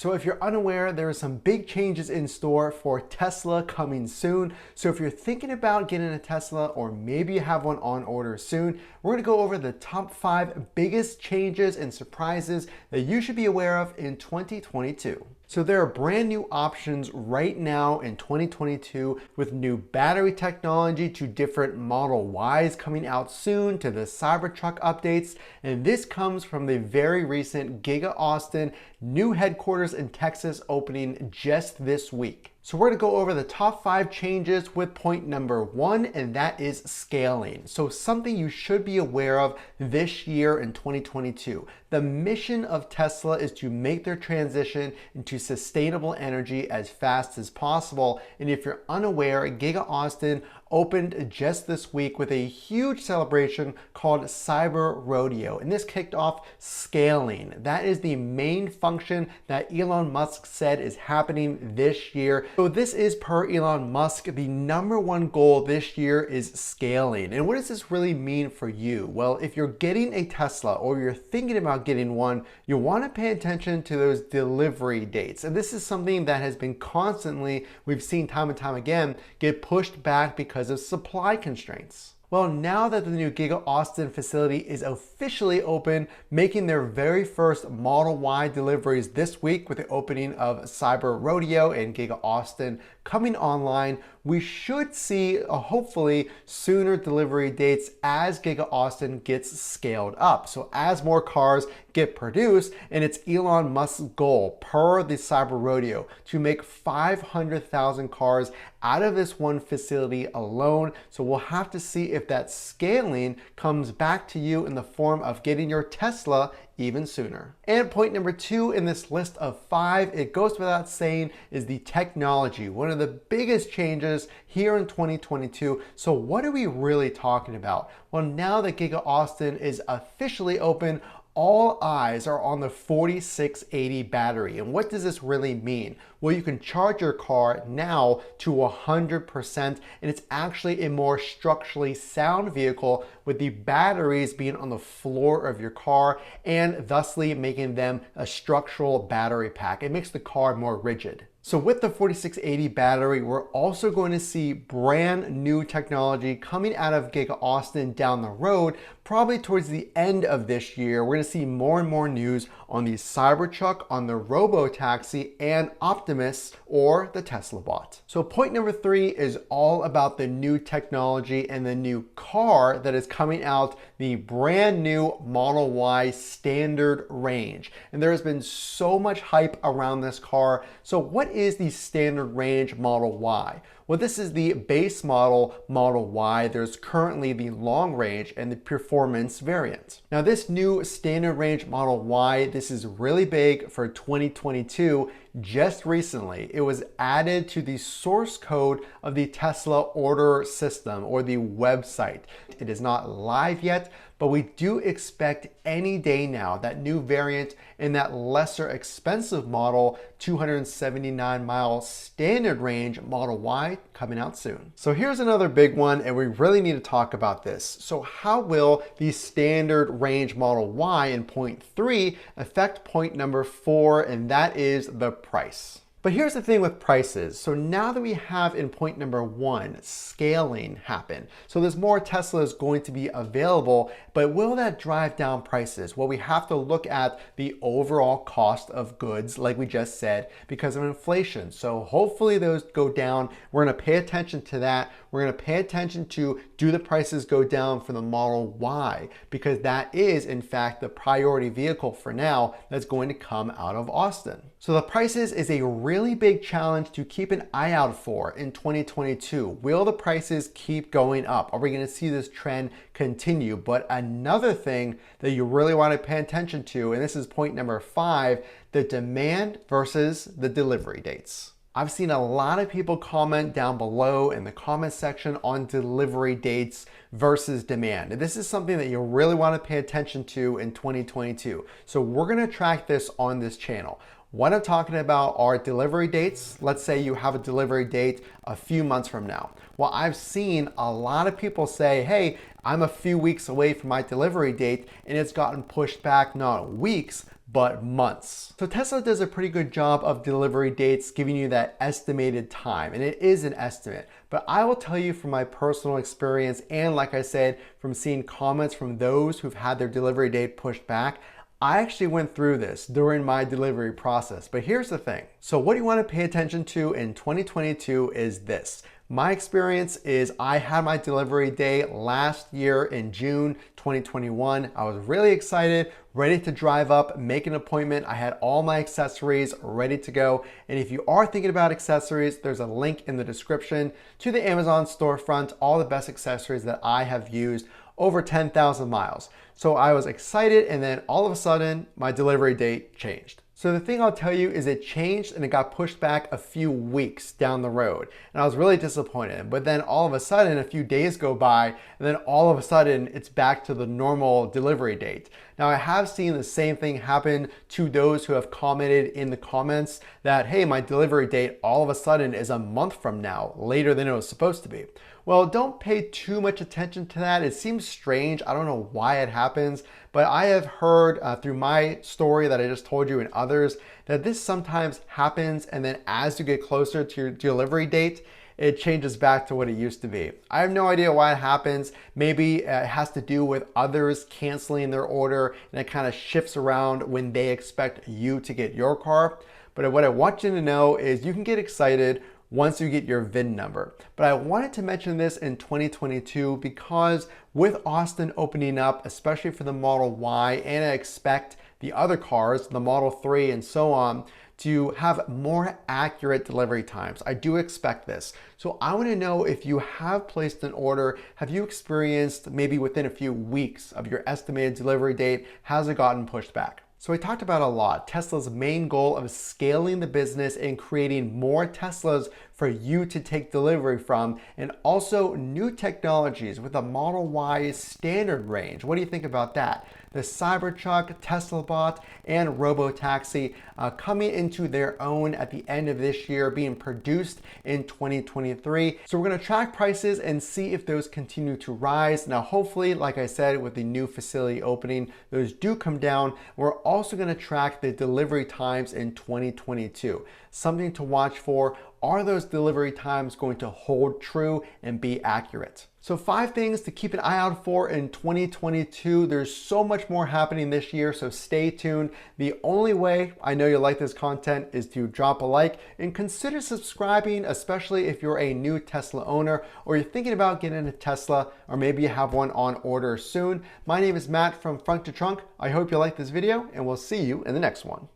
So if you're unaware, there are some big changes in store for Tesla coming soon. So if you're thinking about getting a Tesla or maybe you have one on order soon, we're gonna go over the top 5 biggest changes and surprises that you should be aware of in 2022. So there are brand new options right now in 2022 with new battery technology to different Model Ys coming out soon to the Cybertruck updates. And this comes from the very recent Giga Austin new headquarters in Texas opening just this week. So we're gonna go over the top 5 changes with point number 1, and that is scaling. So something you should be aware of this year in 2022. The mission of Tesla is to make their transition into sustainable energy as fast as possible. And if you're unaware, Giga Austin opened just this week with a huge celebration called Cyber Rodeo. And this kicked off scaling. That is the main function that Elon Musk said is happening this year. So this is, per Elon Musk, the #1 goal this year is scaling. And what does this really mean for you? Well, if you're getting a Tesla or you're thinking about getting one, you want to pay attention to those delivery dates. And this is something that has been constantly, we've seen time and time again, get pushed back because of supply constraints. Well, now that the new Giga Austin facility is officially open, making their very first Model Y deliveries this week with the opening of Cyber Rodeo and Giga Austin coming online, we should see hopefully sooner delivery dates as Giga Austin gets scaled up. So as more cars get produced, and it's Elon Musk's goal per the Cyber Rodeo to make 500,000 cars out of this one facility alone. So we'll have to see if that scaling comes back to you in the form of getting your Tesla even sooner. And point number 2 in this list of 5, it goes without saying, is the technology. One of the biggest changes here in 2022. So what are we really talking about? Well, now that Giga Austin is officially open, all eyes are on the 4680 battery. And what does this really mean? Well, you can charge your car now to 100%, and it's actually a more structurally sound vehicle with the batteries being on the floor of your car and thusly making them a structural battery pack. It makes the car more rigid. So with the 4680 battery, we're also going to see brand new technology coming out of Giga Austin down the road, probably towards the end of this year. We're going to see more and more news on the Cybertruck, on the Robotaxi, and Optimus, or the Tesla bot. So point number 3 is all about the new technology and the new car that is coming out, the brand new Model Y standard range. And there has been so much hype around this car. So what is the standard range Model Y? Well, this is the base model Model Y. There's currently the long range and the performance variant. Now this new standard range Model Y, this is really big for 2022. Just recently, it was added to the source code of the Tesla order system or the website. It is not live yet, but we do expect any day now that new variant in that lesser expensive model 279-mile standard range Model Y coming out soon. So here's another big one, and we really need to talk about this. So how will the standard range Model Y in point 3 affect point number 4, and that is the price? But here's the thing with prices. So now that we have in point number 1, scaling happen. So there's more Teslas going to be available, but will that drive down prices? Well, we have to look at the overall cost of goods, like we just said, because of inflation. So hopefully those go down. We're gonna pay attention to that. We're gonna pay attention to, do the prices go down for the Model Y? Because that is, in fact, the priority vehicle for now that's going to come out of Austin. So the prices is a really big challenge to keep an eye out for in 2022. Will the prices keep going up? Are we going to see this trend continue? But another thing that you really want to pay attention to, and this is point number 5, the demand versus the delivery dates. I've seen a lot of people comment down below in the comment section on delivery dates versus demand. And this is something that you really want to pay attention to in 2022. So we're going to track this on this channel. What I'm talking about are delivery dates. Let's say you have a delivery date a few months from now. Well, I've seen a lot of people say, hey, I'm a few weeks away from my delivery date, and it's gotten pushed back not weeks, but months. So Tesla does a pretty good job of delivery dates, giving you that estimated time, and it is an estimate. But I will tell you from my personal experience, and like I said, from seeing comments from those who've had their delivery date pushed back, I actually went through this during my delivery process. But here's the thing. So what you want to pay attention to in 2022 is this. My experience is I had my delivery day last year in June 2021. I was really excited, ready to drive up, make an appointment. I had all my accessories ready to go. And if you are thinking about accessories, there's a link in the description to the Amazon storefront, all the best accessories that I have used, over 10,000 miles. So I was excited, and then all of a sudden my delivery date changed. So the thing I'll tell you is it changed and it got pushed back a few weeks down the road. And I was really disappointed. But then all of a sudden, a few days go by, and then all of a sudden it's back to the normal delivery date. Now I have seen the same thing happen to those who have commented in the comments that, hey, my delivery date all of a sudden is a month from now, later than it was supposed to be. Well, don't pay too much attention to that. It seems strange. I don't know why it happens, but I have heard through my story that I just told you and others that this sometimes happens, and then as you get closer to your delivery date, it changes back to what it used to be. I have no idea why it happens. Maybe it has to do with others canceling their order, and it kind of shifts around when they expect you to get your car. But what I want you to know is you can get excited once you get your VIN number. But I wanted to mention this in 2022 because with Austin opening up, especially for the Model Y, and I expect the other cars, the Model 3 and so on, to have more accurate delivery times. I do expect this. So I want to know if you have placed an order, have you experienced maybe within a few weeks of your estimated delivery date, has it gotten pushed back? So I talked about a lot, Tesla's main goal of scaling the business and creating more Teslas for you to take delivery from, and also new technologies with the Model Y standard range. What do you think about that? The Cybertruck, Tesla Bot, and Robotaxi coming into their own at the end of this year, being produced in 2023. So we're gonna track prices and see if those continue to rise. Now, hopefully, like I said, with the new facility opening, those do come down. We're also gonna track the delivery times in 2022. Something to watch for. Are those delivery times going to hold true and be accurate? So 5 things to keep an eye out for in 2022. There's so much more happening this year, so stay tuned. The only way I know you'll like this content is to drop a like and consider subscribing, especially if you're a new Tesla owner or you're thinking about getting a Tesla, or maybe you have one on order soon. My name is Matt from Front to Trunk. I hope you like this video, and we'll see you in the next one.